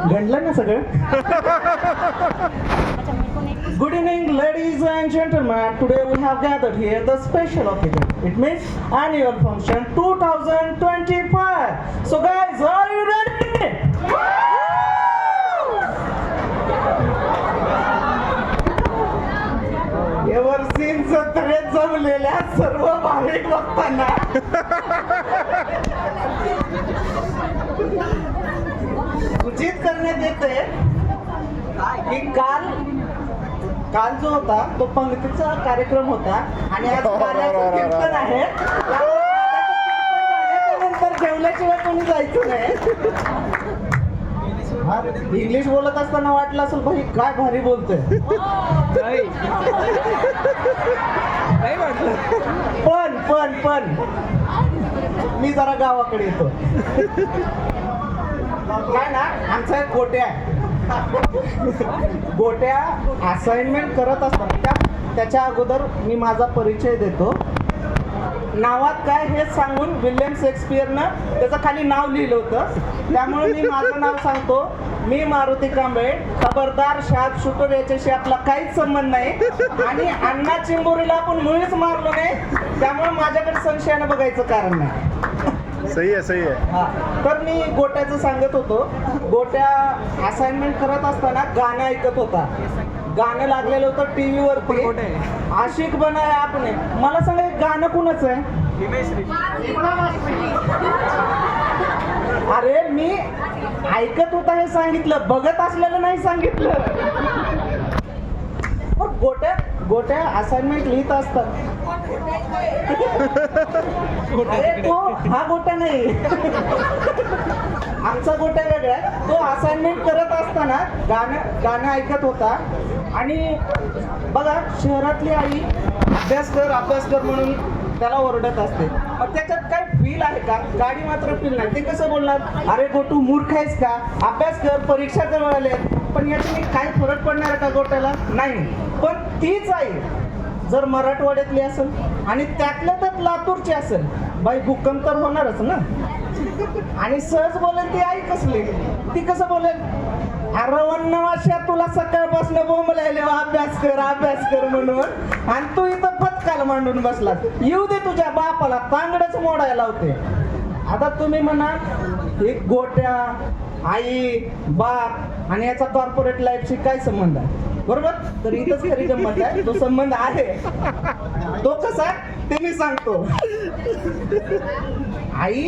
गणलं ना सगळं. Good evening, ladies and gentlemen. Today we have gathered here the special occasion. It means annual function 2025. So guys, are you ready? एव्हरसीन जत्रेत जमलेल्या सर्व भाविक भक्तांना सूचित करण्यात येते की काल जो होता तो पंक्तीचा कार्यक्रम होता आणि आज गाण्याचं कीर्तन आहे. नंतर जेवल्याशिवाय कोणी जायचं नाही. इंग्लिश बोलत असताना वाटलं असेल भाई काय भारी बोलतोय, पण मी जरा गावाकडे येतो. काय ना, आमचा एक गोट्या असाइनमेंट करत असताना त्याच्या अगोदर मी माझा परिचय देतो. नावात काय हे सांगून विल्यम शेक्सपियरनं त्याचं खाली नाव लिहिलं होतं, त्यामुळे मी माझं नाव सांगतो. मी मारुती कांबळे. खबरदार, शार्प शूटर याच्याशी आपला काहीच संबंध नाही आणि अण्णा चिंबोरीला आपण मुळीच मारलो नाही, त्यामुळे माझ्याकडे संशयानं बघायचं कारण नाही. सही आहे. हा, तर मी गोट्याचं सांगत होतो. गोट्या असाइनमेंट करत असताना गाणं ऐकत होता. गाणं लागलेलं होतं टीव्ही वरती, आशिक बनाया आपने. मला सांगा, एक गाणं कुणाचं आहे? अरे मी ऐकत होता हे सांगितलं, बघत असलेलं नाही सांगितलं. गोट्या असाइनमेंट लिहित असतात. अरे तो हा गोट्या नाही, आमचा गोट्या वेगळा आहे. तो असाइनमेंट करत असताना गाणं ऐकत होता आणि बघा, शहरातली आई अभ्यास कर म्हणून त्याला ओरडत असते. मग त्याच्यात काय फील आहे का? गाडी मात्र फील नाही. ते कसं बोलणार, अरे गोटू मूर्ख आहेस का, अभ्यास कर, परीक्षा जवळ आले. पण याच्याने काय फरक पडणार का गोट्याला? नाही. पण तीच आई जर मराठवाड्यातली असेल आणि त्यातल्या त्यात लातूरची असेल, बाई भूकंप तर होणारच ना. आणि सहज बोलेल ती आई कसली, ती कसं बोलेल, अरे वन्नवाशा तुला सकाळपासून बोंबलायले अभ्यास कर म्हणून, आणि तू इथं पत्काला मांडून बसला. येऊ दे तुझ्या बापाला, तांगडच मोडायला होते. आता तुम्ही म्हणा, एक गोट्या, आई, बाप आणि याचा कॉर्पोरेट लाईफशी काय संबंध आहे? बरोबर. तर इथंच खरी गंमत आहे. तो संबंध आहे, तो कसा ते मी सांगतो. आई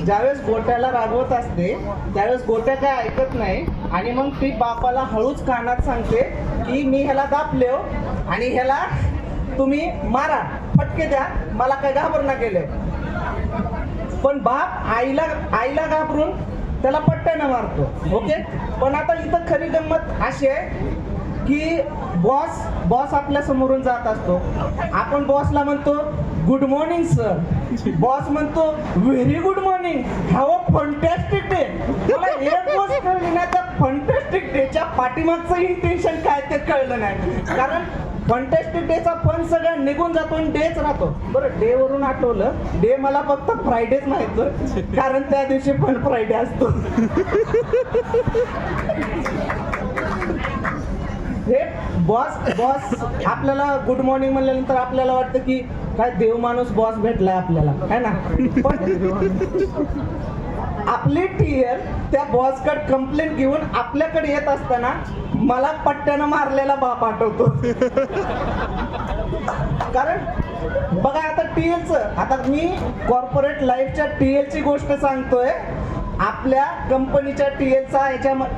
ज्यावेळेस गोट्याला रागवत असते त्यावेळेस गोट्या काय ऐकत नाही आणि मग ती बापाला हळूच कानात सांगते की मी ह्याला दाबले हो आणि ह्याला तुम्ही मारा, फटके द्या, मला काय घाबरणा केले. पण बाप आईला घाबरून त्याला पट्ट्यानं मारतो. ओके. पण आता इथं खरी गंमत अशी आहे की बॉस आपल्या समोरून जात असतो. आपण बॉसला म्हणतो गुड मॉर्निंग सर. बॉस म्हणतो very good morning, have a fantastic day. मला एक गोष्ट कळली ना, त्या फंटॅस्टिक डेच्या पाठीमागचं इंटेन्शन काय ते कळलं नाही. कारण फंटॅस्टिक डेचा फन सगळ्या निघून जातो आणि डेच राहतो. बरं, डे वरून आठवलं, डे मला फक्त फ्रायडेच माहित, कारण त्या दिवशी पण फ्रायडे असतो. हे बॉस आपल्याला गुड मॉर्निंग म्हणल्यानंतर आपल्याला वाटतं की काय देव माणूस बॉस भेटलाय आपल्याला, है ना. पण आपली टीएल त्या बॉसकडे कंप्लेंट घेऊन आपल्याकडे येत असताना मला पट्ट्यानं मारलेला बाप आठवतो. कारण बघा, आता टीएलचं, आता मी कॉर्पोरेट लाईफच्या टीएलची गोष्ट सांगतोय. आपल्या कंपनीच्या टीएलचा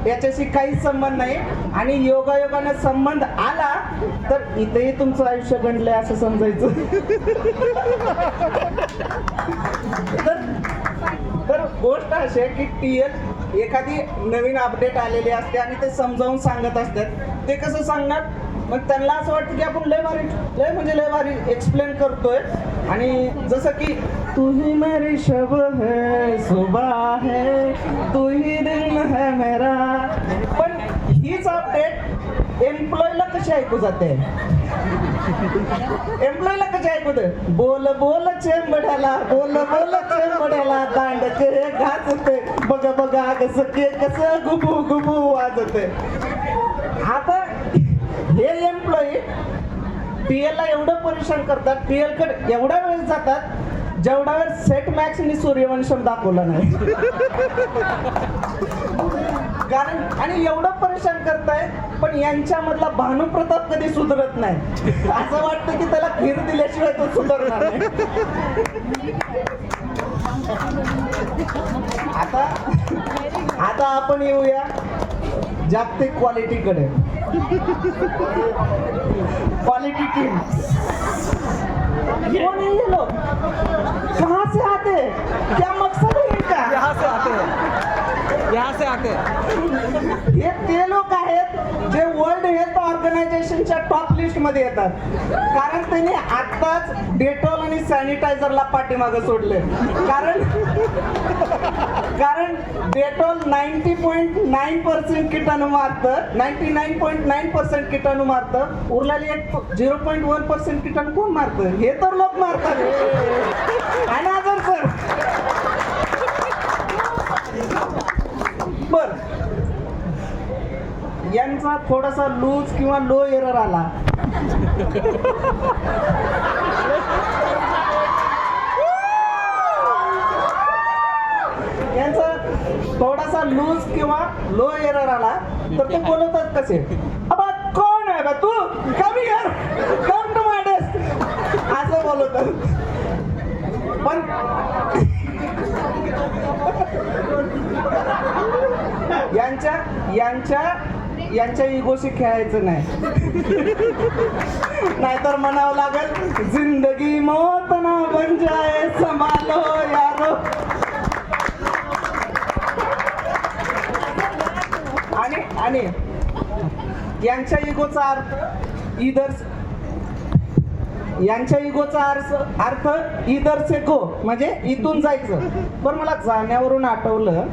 याच्याशी काहीच संबंध नाही आणि योगायोगाने संबंध आला तर इथेही तुमचं आयुष्य गणलंय असं समजायचं. तर गोष्ट अशी आहे की टीएल एखादी नवीन अपडेट आलेली असते आणि ते समजावून सांगत असतात. ते कसं सांगणार, मग त्यांना असं वाटतं की आपण लय भारी एक्सप्लेन करतोय. आणि जसं की तू ही मेरी शब है, सुबह है, तू ही दिन है मेरा. पण हीच हीच अपडेट एम्प्लॉयला कशी ऐकू जाते? एम्प्लॉयला कशी ऐकू दे? बोल बोल चेंबड्याला, बोल बोल चेंबड्याला, दांडके गाजते, बघ बघा कसं गुबू गुबू वाजते. आता हे एम्प्लॉई टीएल ला एवढं परेशान करतात, टीएल कडे एवढा वेळ जातात जेवढा वेळ सेट मॅक्सनी सूर्यवंशम दाखवला नाही. कारण आणि एवढं परेशान करताय, पण यांच्यामधला भानुप्रताप कधी सुधरत नाही. असं वाटतं की त्याला खीर दिल्याशिवाय तो सुधारणार नाही. आता आपण येऊया जागतिक क्वालिटीकडे. क्वालिटी टीम कौन है ये लोग? कहाँ से आते हैं? क्या मकसद है इनका? यहाँ से आते हैं. हे ते लोक आहेत जे वर्ल्ड हेल्थ ऑर्गनायझेशनच्या टॉप लिस्ट मध्ये येतात. कारण त्यांनी आत्ताच डेटॉल आणि सॅनिटायझरला पाठीमागं सोडले. कारण डेटॉल 90.9% किटाणू मारतं, 99.9% किटाणू मारतं, उरलेली 0.1% किटाणू कोण मारतं? हे तर लोक मारतात. अनादर सर. बर, यांचा थोडासा लूज किंवा लो एरर आला, यांचा थोडासा लूज किंवा लो एरर आला तर ते बोलवतात कसे? अबा कोण आहे बा तू? कमी कर, कम टू माय डेस्क, असं बोलवतात. पण यांच्या इगोशी खेळायचं नाही. नाहीतर म्हणावं लागेल जिंदगी मौत ना बन जाए संभालो यारो. आणि यांच्या इगोचा अर्थ इधर से गो म्हणजे इथून जायचं. पण मला जाण्यावरून आठवलं,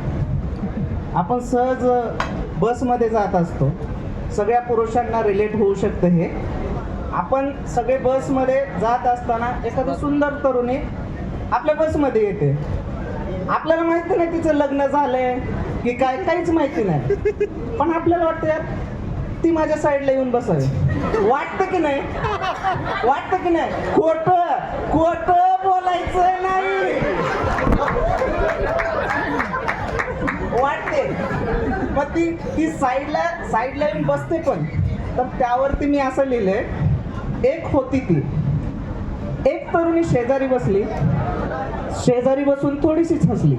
आपण सहज बसमध्ये जात असतो, सगळ्या पुरुषांना रिलेट होऊ शकतं हे. आपण सगळे बसमध्ये जात असताना एखादी सुंदर तरुणी आपल्या बसमध्ये येते. आपल्याला माहिती नाही तिचं लग्न झालंय की काय, काहीच माहिती नाही, पण आपल्याला वाटतं यार ती माझ्या साईडला येऊन बसावी. वाटतं की नाही? वाटतं की नाही? खोटं बोलायचं नाही. वाटते. मग ती साईडला येऊन बसते. पण तर त्यावरती मी असं लिहिलंय, एक होती ती एक तरुणी शेजारी बसली, शेजारी बसून थोडीशीच हसली.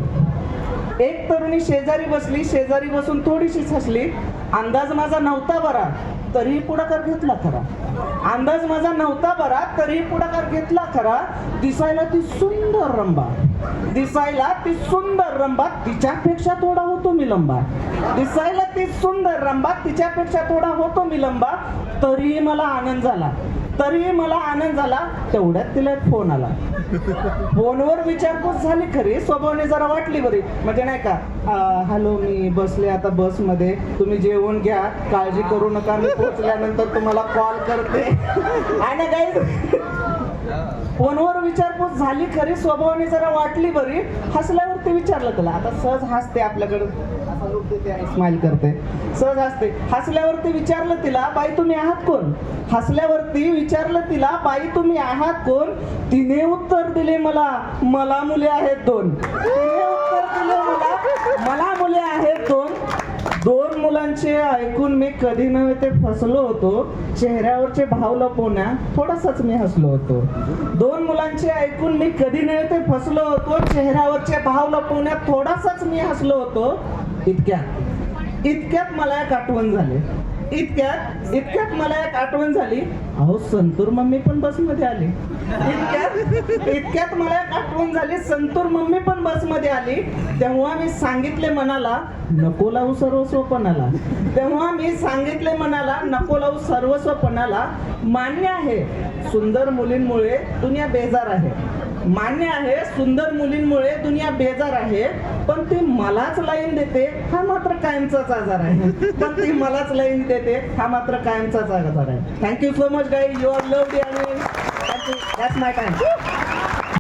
एक तरुणी शेजारी बसली, शेजारी बसून थोडीशीच हसली. अंदाज माझा नव्हता बरा तरीही पुढाकार घेतला खरा. अंदाज माझा नव्हता बरा तरीही पुढाकार घेतला खरा. दिसायला ती सुंदर रंबा, दिसायला ती सुंदर रंबा, तिच्यापेक्षा थोडा होतो मी लंबा. दिसायला ती सुंदर रंबा, तिच्यापेक्षा थोडा होतो मी लंबा. तरीही मला आनंद झाला. तेवढ्यात तिला एक फोन आला. फोनवर विचारपूस झाली खरी, स्वभावाने जरा वाटली बरी. म्हणजे नाही का, हॅलो मी बसले आता बसमध्ये, तुम्ही जेवण घ्या, काळजी करू नका, मी पोहोचल्यानंतर तुम्हाला कॉल करते. आणि काही फोनवर विचारपूस झाली खरी, स्वभावाने जरा वाटली बरी. हसल्यावरती विचारलं त्याला. आता सहज हसते, आपल्याकडे स्माइल करते, सहज हसते. हसल्यावरती विचारलं तिला, बाई तुम्ही आहात कोण? हसल्यावरती विचारलं तिला, बाई तुम्ही आहात कोण? तिने उत्तर दिले मला मुले आहेत दोन. तिने उत्तर दिले मला मुले आहेत दोन. दोन मुलांचे ऐकून मी कधी नव्हे ते फसलो होतो. चेहऱ्यावरचे भाव लपवण्या थोडासाच मी हसलो होतो. दोन मुलांचे ऐकून मी कधी नव्हे ते फसलो होतो. चेहऱ्यावरचे भाव लपवण्या थोडासाच मी हसलो होतो. इतक्यात मला एक आठवण झाली. इतक्यात मला एक आठवण झाली. अहो संतूर मम्मी पण बसमध्ये आली. इतक्यात मला एक आठवण झाली, संतूर मम्मी पण बसमध्ये आली. तेव्हा मी सांगितले मनाला, नको लावू सर्वस्वपणाला. मान्य आहे सुंदर मुलींमुळे दुनिया बेजार आहे, मान्य आहे, सुंदर मुलींमुळे दुनिया बेजार आहे, पण ती मलाच लाईन देते हा मात्र कायमचाच आजार आहे. पण ती मलाच लाईन देते हा मात्र कायमचाच आजार आहे. Thank you so much guys, you are loved आणि थँक्यू. That's my time.